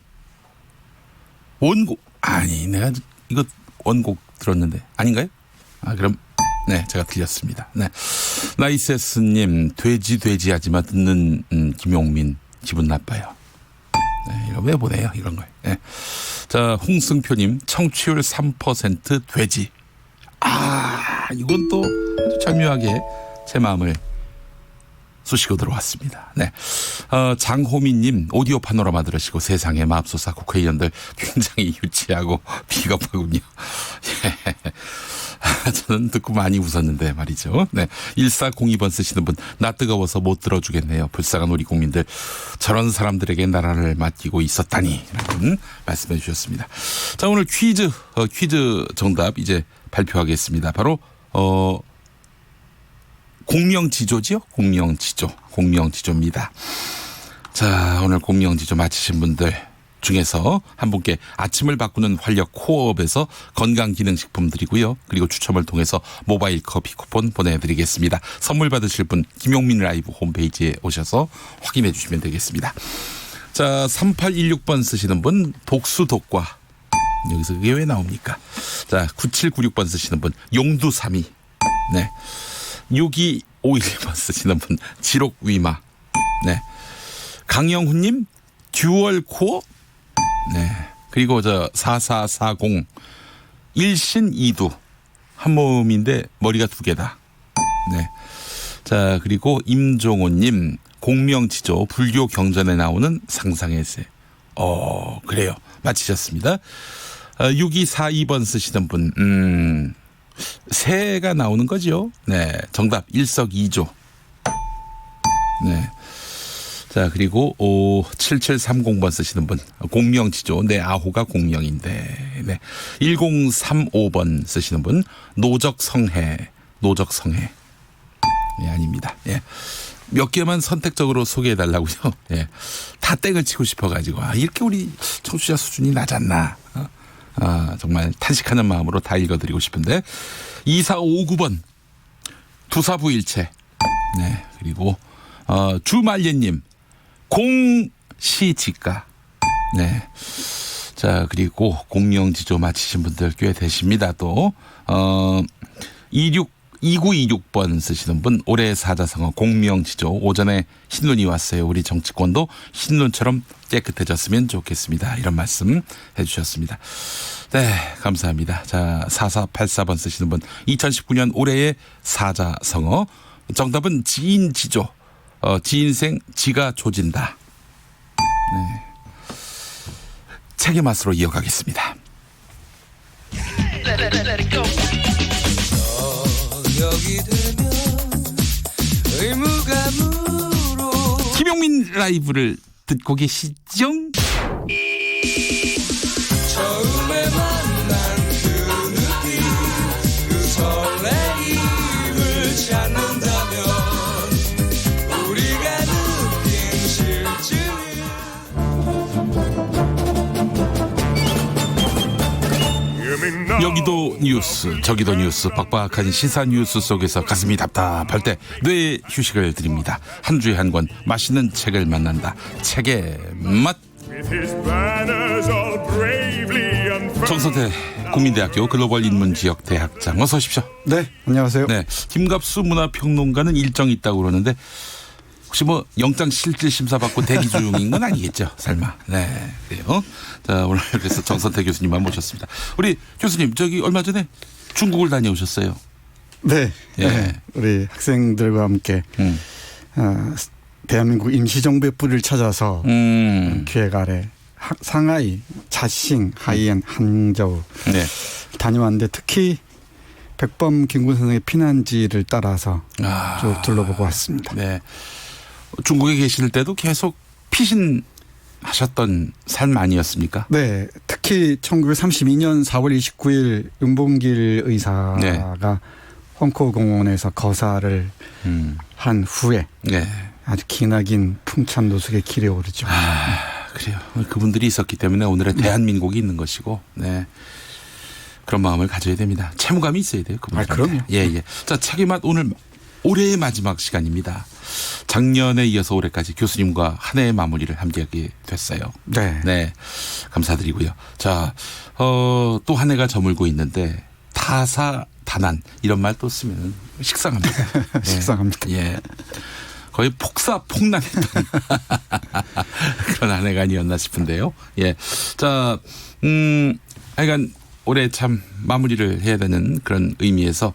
원곡, 아니, 내가 이거 원곡 들었는데. 아닌가요? 아, 그럼, 네, 제가 틀렸습니다. 네. 나이세스님, 돼지 하지만 듣는 김용민, 기분 나빠요. 네, 이거 왜 보내요, 이런 걸. 네. 자, 홍승표님, 청취율 3% 돼지. 아, 이건 또 아주 절묘하게 제 마음을 쑤시고 들어왔습니다. 네. 장호민님, 오디오 파노라마 들으시고 세상에 맙소사 국회의원들 굉장히 유치하고 비겁하군요. 예. 저는 듣고 많이 웃었는데 말이죠. 네. 1402번 쓰시는 분, 나 뜨거워서 못 들어주겠네요. 불쌍한 우리 국민들. 저런 사람들에게 나라를 맡기고 있었다니. 라는 말씀해 주셨습니다. 자, 오늘 퀴즈 정답 이제 발표하겠습니다. 바로, 공명지조지요? 공명지조입니다. 자, 오늘 공명지조 맞히신 분들 중에서 한 분께 아침을 바꾸는 활력 코어업에서 건강기능식품 드리고요. 그리고 추첨을 통해서 모바일 커피 쿠폰 보내드리겠습니다. 선물 받으실 분 김용민 라이브 홈페이지에 오셔서 확인해 주시면 되겠습니다. 자, 3816번 쓰시는 분 독수독과 여기서 이게 왜 나옵니까? 자, 9796번 쓰시는 분 용두삼이. 네. 6251번 쓰시는 분 지록위마. 네. 강영훈님 듀얼코어. 네. 그리고 4440 일신이두 한 몸인데 머리가 두 개다. 네. 자, 그리고 임종호님 공명지조 불교 경전에 나오는 상상의 새. 그래요. 맞히셨습니다. 6242번 쓰시는 분 새가 나오는 거죠. 네. 정답 일석이조. 네. 자, 그리고 7730번 쓰시는 분 공명지조 내 아호가 공명인데. 네. 1035번 쓰시는 분 노적성해. 네, 아닙니다. 예. 몇 개만 선택적으로 소개해 달라고요. 예. 다 땡을 치고 싶어 가지고 이렇게 우리 청취자 수준이 낮았나. 정말 탄식하는 마음으로 다 읽어드리고 싶은데 2459번 두사부일체. 네. 그리고 주말예님 공시지가. 네. 자, 그리고 공명지조 맞히신 분들 꽤 되십니다. 또 2926번 쓰시는 분 올해 사자성어 공명지조 오전에 흰눈이 왔어요. 우리 정치권도 흰눈처럼 깨끗해졌으면 좋겠습니다. 이런 말씀 해주셨습니다. 네, 감사합니다. 자, 4484번 쓰시는 분 2019년 올해의 사자성어 정답은 지인지조. 지인생 지가 조진다. 네. 책의 맛으로 이어가겠습니다. 김용민 라이브를 듣고 계시죠? 처음에 만난 그 느낌 그 설레임을 찾는다면 우리가 느낀 실증은 여기도 뉴스 저기도 뉴스 빡빡한 시사 뉴스 속에서 가슴이 답답할 때 뇌에 휴식을 드립니다. 한 주에 한 권 맛있는 책을 만난다. 책의 맛. 정선태 국민대학교 글로벌 인문지역 대학장 어서 오십시오. 네, 안녕하세요. 네, 김갑수 문화평론가는 일정이 있다고 그러는데 혹시 뭐 영장 실질 심사 받고 대기 중인 건 아니겠죠? 설마. 네, 그래요. 자, 오늘 그래서 정선태 교수님만 모셨습니다. 우리 교수님 저기 얼마 전에 중국을 다녀오셨어요. 네, 예. 네, 우리 학생들과 함께 대한민국 임시정부의 뿌리를 찾아서 기획 아래 상하이, 자싱, 하이엔, 항저우 다녀왔는데 특히 백범 김군 선생의 피난지를 따라서 쭉 둘러보고 왔습니다. 네. 중국에 계실 때도 계속 피신하셨던 삶 아니었습니까? 네. 특히 1932년 4월 29일 윤봉길 의사가 헝커우 공원에서 거사를 한 후에 아주 기나긴 풍찬 노숙의 길에 오르죠. 그래요. 그분들이 있었기 때문에 오늘의 대한민국이 있는 것이고, 네. 그런 마음을 가져야 됩니다. 채무감이 있어야 돼요. 그럼요. 예. 자, 책의 맛 오늘 올해의 마지막 시간입니다. 작년에 이어서 올해까지 교수님과 한 해의 마무리를 함께하게 됐어요. 네. 감사드리고요. 자, 또 한 해가 저물고 있는데 다사다난 이런 말 또 쓰면 식상합니다. 식상합니다. 예. 거의 폭사폭난했던 그런 한 해가 아니었나 싶은데요. 예. 자, 하여간 올해 참 마무리를 해야 되는 그런 의미에서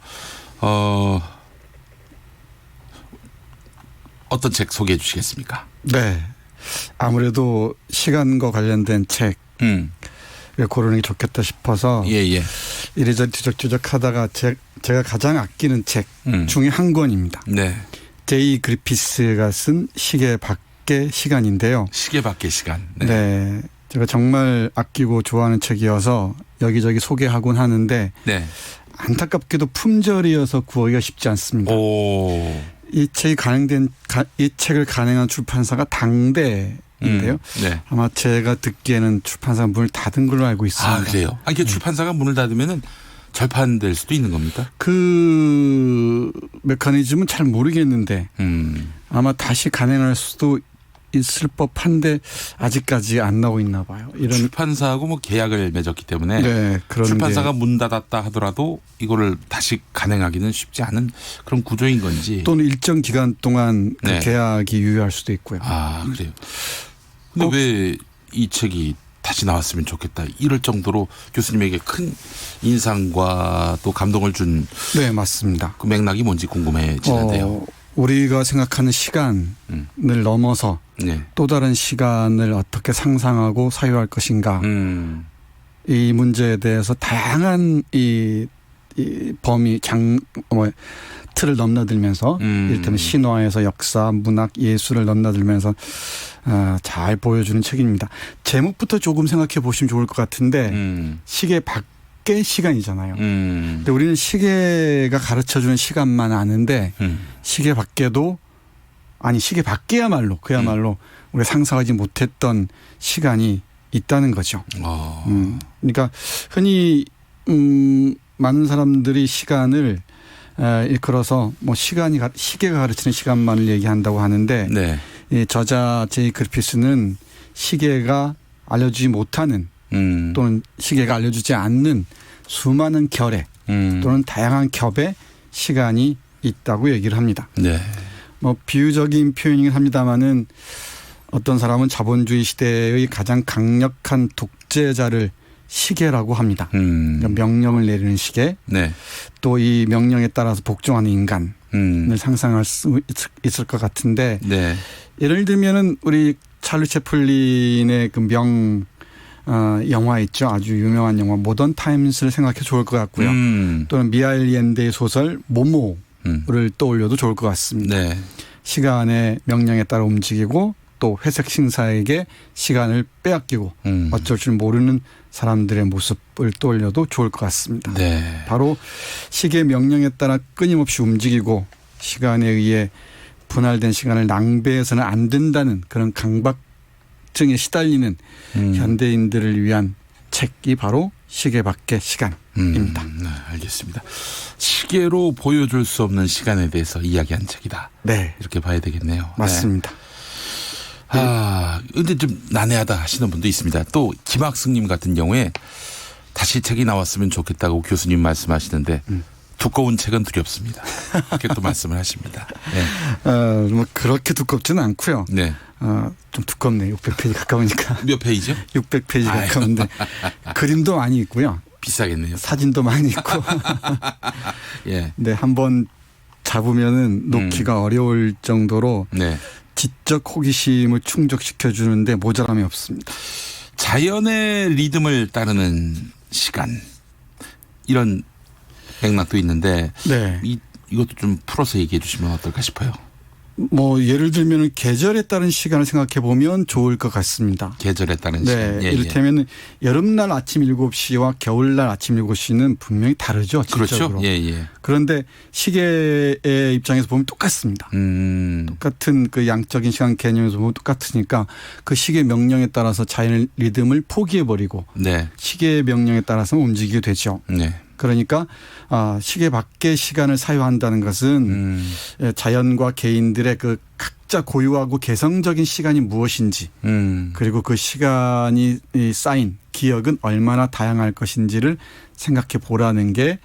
어떤 책 소개해 주시겠습니까? 네. 아무래도 시간과 관련된 책 고르는 게 좋겠다 싶어서 이리저리 뒤적뒤적하다가 제가 가장 아끼는 책 중에 한 권입니다. 네. 제이 그리피스가 쓴 시계 밖의 시간인데요. 시계 밖의 시간. 네. 제가 정말 아끼고 좋아하는 책이어서 여기저기 소개하곤 하는데 안타깝게도 품절이어서 구하기가 쉽지 않습니다. 이 책을 간행한 출판사가 당대인데요. 아마 제가 듣기에는 출판사가 문을 닫은 걸로 알고 있습니다. 아, 그래요? 이게 출판사가 문을 닫으면은 절판될 수도 있는 겁니까? 그 메커니즘은 잘 모르겠는데 아마 다시 간행할 수도 있을 법한데 아직까지 안 나오고 있나 봐요. 이런 출판사하고 뭐 계약을 맺었기 때문에 출판사가 문 닫았다 하더라도 이거를 다시 간행하기는 쉽지 않은 그런 구조인 건지 또는 일정 기간 동안 그 계약이 유효할 수도 있고요. 아, 그래요. 근데 왜 이 책이 다시 나왔으면 좋겠다 이럴 정도로 교수님에게 큰 인상과 또 감동을 준 네, 맞습니다. 그 맥락이 뭔지 궁금해지는데요. 우리가 생각하는 시간을 넘어서 또 다른 시간을 어떻게 상상하고 사유할 것인가 이 문제에 대해서 다양한 이 범위 틀을 넘나들면서 이를테면 신화에서 역사, 문학, 예술을 넘나들면서 잘 보여주는 책입니다. 제목부터 조금 생각해 보시면 좋을 것 같은데 시계 밖의 시간이잖아요. 근데 우리는 시계가 가르쳐주는 시간만 아는데 시계 밖에도 시계 밖에야말로 그야말로 우리가 상상하지 못했던 시간이 있다는 거죠. 그러니까 흔히 많은 사람들이 시간을 일컬어서 뭐 시계가 가르치는 시간만을 얘기한다고 하는데 이 저자 제이 그리피스는 시계가 알려주지 못하는 또는 시계가 알려주지 않는 수많은 결의 또는 다양한 겹의 시간이 있다고 얘기를 합니다. 뭐 비유적인 표현이긴 합니다마는 어떤 사람은 자본주의 시대의 가장 강력한 독재자를 시계라고 합니다. 그러니까 명령을 내리는 시계. 또 이 명령에 따라서 복종하는 인간을 상상할 수 있을 것 같은데 예를 들면은 우리 찰리 채플린의 그 영화 있죠. 아주 유명한 영화 모던 타임스를 생각해 좋을 것 같고요. 또는 미하일 옌데의 소설 모모를 떠올려도 좋을 것 같습니다. 시간의 명령에 따라 움직이고 또 회색 신사에게 시간을 빼앗기고 어쩔 줄 모르는 사람들의 모습을 떠올려도 좋을 것 같습니다. 바로 시계 명령에 따라 끊임없이 움직이고 시간에 의해 분할된 시간을 낭비해서는 안 된다는 그런 강박증에 시달리는 현대인들을 위한 책이 바로 시계 밖의 시간입니다. 알겠습니다. 시계로 보여줄 수 없는 시간에 대해서 이야기한 책이다. 이렇게 봐야 되겠네요. 맞습니다. 근데 좀 난해하다 하시는 분도 있습니다. 또 김학승님 같은 경우에 다시 책이 나왔으면 좋겠다고 교수님 말씀하시는데 두꺼운 책은 두렵습니다. 이렇게 또 말씀을 하십니다. 뭐 그렇게 두껍지는 않고요. 좀 두껍네요. 600페이지 가까우니까. 몇 페이지요? 600페이지 가까운데 그림도 많이 있고요. 비싸겠네요. 사진도 많이 있고. 네, 한번 잡으면은 놓기가 어려울 정도로 지적 호기심을 충족시켜 주는데 모자람이 없습니다. 자연의 리듬을 따르는 시간 이런 맥락도 있는데 이것도 좀 풀어서 얘기해 주시면 어떨까 싶어요. 뭐 예를 들면 계절에 따른 시간을 생각해 보면 좋을 것 같습니다. 계절에 따른 네, 시간. 예, 이를테면 여름날 아침 7시와 겨울날 아침 7시는 분명히 다르죠. 질적으로. 그렇죠. 예, 예. 그런데 시계의 입장에서 보면 똑같습니다. 똑같은 그 양적인 시간 개념에서 보면 똑같으니까 그 시계 명령에 따라서 자연의 리듬을 포기해버리고 네. 시계의 명령에 따라서 움직이게 되죠. 네. 그러니까 시계 밖의 시간을 사유한다는 것은 자연과 개인들의 그 각자 고유하고 개성적인 시간이 무엇인지 그리고 그 시간이 쌓인 기억은 얼마나 다양할 것인지를 생각해 보라는 게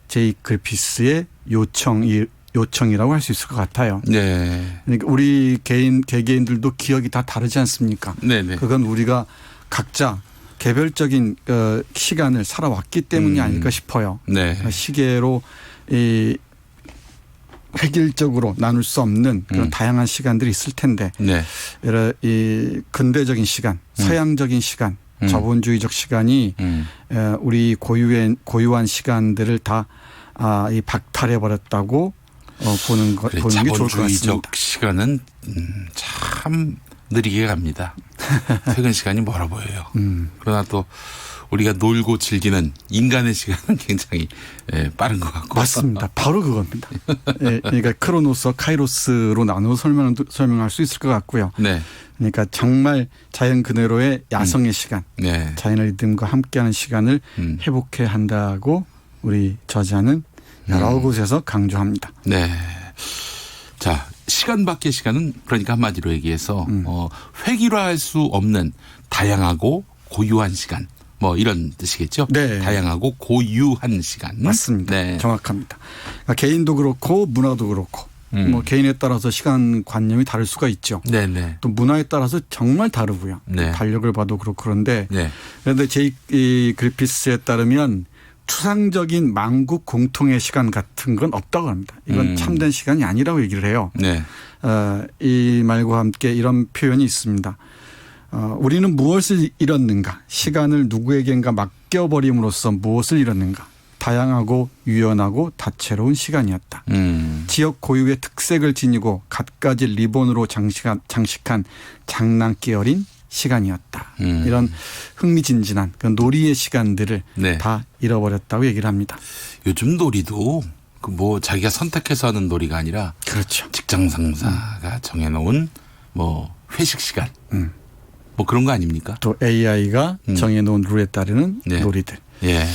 제이 그리피스의 요청이라고 할 수 있을 것 같아요. 네. 그러니까 우리 개개인들도 기억이 다 다르지 않습니까? 네네. 그건 우리가 각자 개별적인 시간을 살아왔기 때문이 아닐까 싶어요. 네. 시계로 이 획일적으로 나눌 수 없는 그런 다양한 시간들이 있을 텐데, 네. 이 근대적인 시간, 서양적인 시간, 자본주의적 시간이 우리 고유한 시간들을 다 이 박탈해 버렸다고 보는 게 좋을 것 같습니다. 자본주의적 시간은 참 느리게 갑니다. 퇴근 시간이 멀어 보여요. 그러나 또 우리가 놀고 즐기는 인간의 시간은 굉장히 빠른 것 같고. 맞습니다. 바로 그겁니다. 예, 그러니까 크로노스와 카이로스로 나누어 설명할 수 있을 것 같고요. 네. 그러니까 정말 자연 그대로의 야성의 시간, 네. 자연의 리듬과 함께하는 시간을 회복해야 한다고 우리 저자는 여러 곳에서 강조합니다. 네. 자, 시간 밖의 시간은 그러니까 한마디로 얘기해서 획일화할 수 없는 다양하고 고유한 시간. 뭐 이런 뜻이겠죠. 네. 다양하고 고유한 시간. 맞습니다. 네. 정확합니다. 그러니까 개인도 그렇고 문화도 그렇고 뭐 개인에 따라서 시간 관념이 다를 수가 있죠. 네네. 또 문화에 따라서 정말 다르고요. 네. 달력을 봐도 그렇고 그런데 네. 그런데 제이 그리피스에 따르면 추상적인 만국 공통의 시간 같은 건 없다고 합니다. 이건 참된 시간이 아니라고 얘기를 해요. 네. 이 말과 함께 이런 표현이 있습니다. 우리는 무엇을 잃었는가? 시간을 누구에겐가 맡겨버림으로써 무엇을 잃었는가? 다양하고 유연하고 다채로운 시간이었다. 지역 고유의 특색을 지니고 갖가지 리본으로 장식한 장난기 어린 시간이었다. 이런 흥미진진한 그런 놀이의 시간들을 네. 다 잃어버렸다고 얘기를 합니다. 요즘 놀이도 그 뭐 자기가 선택해서 하는 놀이가 아니라 그렇죠. 직장 상사가 정해놓은 뭐 회식 시간 뭐 그런 거 아닙니까? 또 AI가 정해놓은 룰에 따르는 네. 놀이들. 예.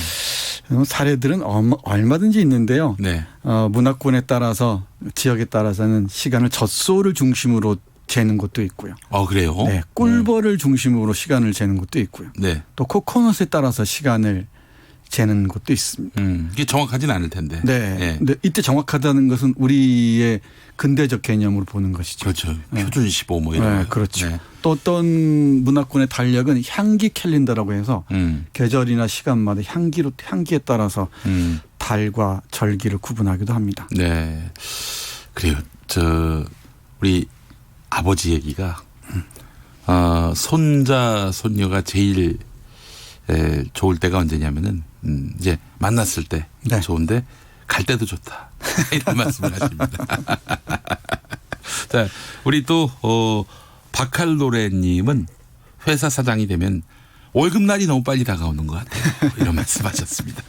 사례들은 얼마든지 있는데요. 네. 문화권에 따라서 지역에 따라서는 시간을 젖소를 중심으로 재는 것도 있고요. 그래요? 네. 꿀벌을 중심으로 시간을 재는 것도 있고요. 네. 또 코코넛에 따라서 시간을 재는 것도 있습니다. 이게 정확하진 않을 텐데. 네. 예. 근데 이때 정확하다는 것은 우리의 근대적 개념으로 보는 것이죠. 그렇죠. 표준 15 뭐 이런 네, 거. 그렇죠. 네. 또 어떤 문화권의 달력은 향기 캘린더라고 해서 계절이나 시간마다 향기에 따라서 달과 절기를 구분하기도 합니다. 네. 그래요. 우리 아버지 얘기가 손자 손녀가 제일 좋을 때가 언제냐면은 이제 만났을 때 네. 좋은데 갈 때도 좋다 이런 말씀을 하십니다. 자, 우리 또 박할노래님은 회사 사장이 되면 월급날이 너무 빨리 다가오는 것 같아요. 이런 말씀하셨습니다.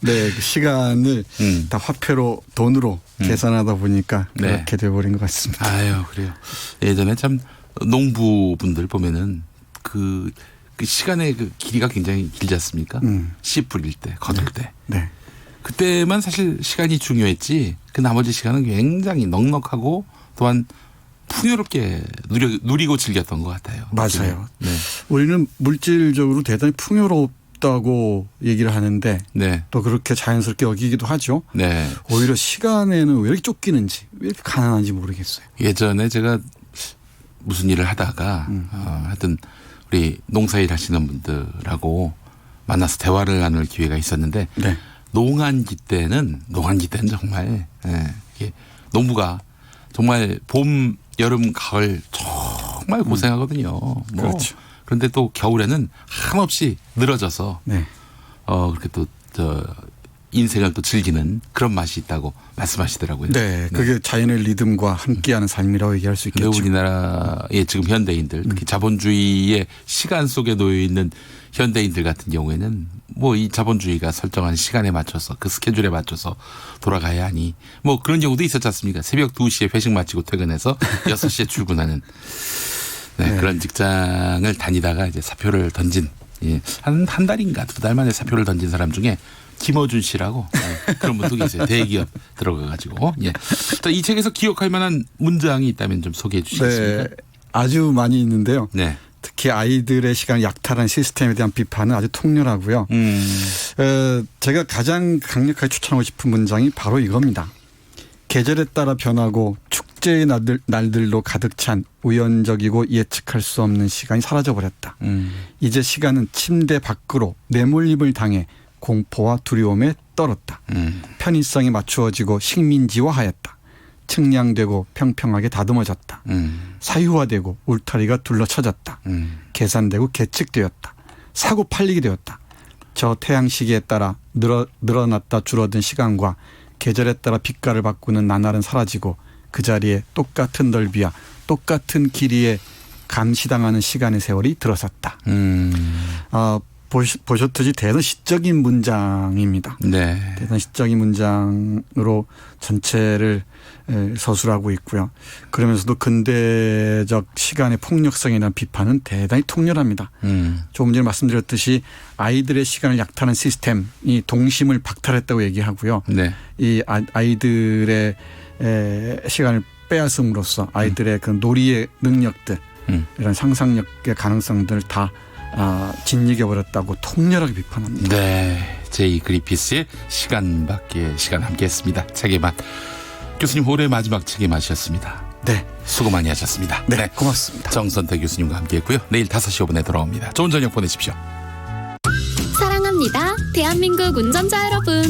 네, 그 시간을 다 화폐로 돈으로 계산하다 보니까 그렇게 돼버린 것 같습니다. 아유, 그래요. 예전에 참 농부분들 보면은 그 시간의 그 길이가 굉장히 길지 않습니까? 씨 뿌릴 때, 거둘 때. 네. 그때만 사실 시간이 중요했지 그 나머지 시간은 굉장히 넉넉하고 또한 풍요롭게 누리고 즐겼던 것 같아요. 맞아요. 네. 우리는 물질적으로 대단히 풍요롭다고 얘기를 하는데 네. 또 그렇게 자연스럽게 여기기도 하죠. 네. 오히려 시간에는 왜 이렇게 쫓기는지 왜 이렇게 가난한지 모르겠어요. 예전에 제가 무슨 일을 하다가 하여튼 우리 농사일 하시는 분들하고 만나서 대화를 나눌 기회가 있었는데 네. 농한기 때는 정말 이게 농부가 정말 봄, 여름, 가을 정말 고생하거든요. 그렇죠. 그런데 또 겨울에는 한없이 늘어져서 네. 그렇게 또 인생을 또 즐기는 그런 맛이 있다고 말씀하시더라고요. 네, 그게 자연의 리듬과 함께하는 삶이라고 얘기할 수 있겠죠. 우리나라의 지금 현대인들, 특히 자본주의의 시간 속에 놓여 있는 현대인들 같은 경우에는 뭐 이 자본주의가 설정한 시간에 맞춰서 그 스케줄에 맞춰서 돌아가야 하니 뭐 그런 경우도 있었지 않습니까? 새벽 2시에 회식 마치고 퇴근해서 6시에 출근하는 네, 그런 직장을 다니다가 이제 사표를 던진 한 달인가 2달 만에 사표를 던진 사람 중에 김어준 씨라고 그런 분도 계세요. 대기업 들어가가지고. 예. 자, 이 책에서 기억할 만한 문장이 있다면 좀 소개해 주시겠습니까? 네, 아주 많이 있는데요. 네. 특히 아이들의 시간을 약탈한 시스템에 대한 비판은 아주 통렬하고요. 제가 가장 강력하게 추천하고 싶은 문장이 바로 이겁니다. 계절에 따라 변하고 축제의 날들로 가득 찬 우연적이고 예측할 수 없는 시간이 사라져버렸다. 이제 시간은 침대 밖으로 내몰림을 당해 공포와 두려움에 떨었다. 편의성에 맞추어지고 식민지화하였다. 측량되고 평평하게 다듬어졌다. 사유화되고 울타리가 둘러쳐졌다. 계산되고 계측되었다. 사고 팔리게 되었다. 저 태양시계에 따라 늘어났다 줄어든 시간과 계절에 따라 빛깔을 바꾸는 나날은 사라지고 그 자리에 똑같은 넓이와 똑같은 길이에 감시당하는 시간의 세월이 들어섰다. 보셨듯이 대단히 시적인 문장입니다. 네. 대단히 시적인 문장으로 전체를 서술하고 있고요. 그러면서도 근대적 시간의 폭력성에 대한 비판은 대단히 통렬합니다. 조금 전에 말씀드렸듯이 아이들의 시간을 약탈하는 시스템이 동심을 박탈했다고 얘기하고요. 네. 이 아이들의 시간을 빼앗음으로써 아이들의 그 놀이의 능력들 이런 상상력의 가능성들을 다 짓이겨버렸다고 통렬하게 비판합니다. 네, 제이 그리피스의 시간 밖의 시간 함께했습니다. 책의 맛. 교수님 올해 마지막 책의 맛이었습니다. 네, 수고 많이 하셨습니다. 네, 고맙습니다. 정선태 교수님과 함께했고요. 내일 5시 5분에 돌아옵니다. 좋은 저녁 보내십시오. 사랑합니다. 대한민국 운전자 여러분.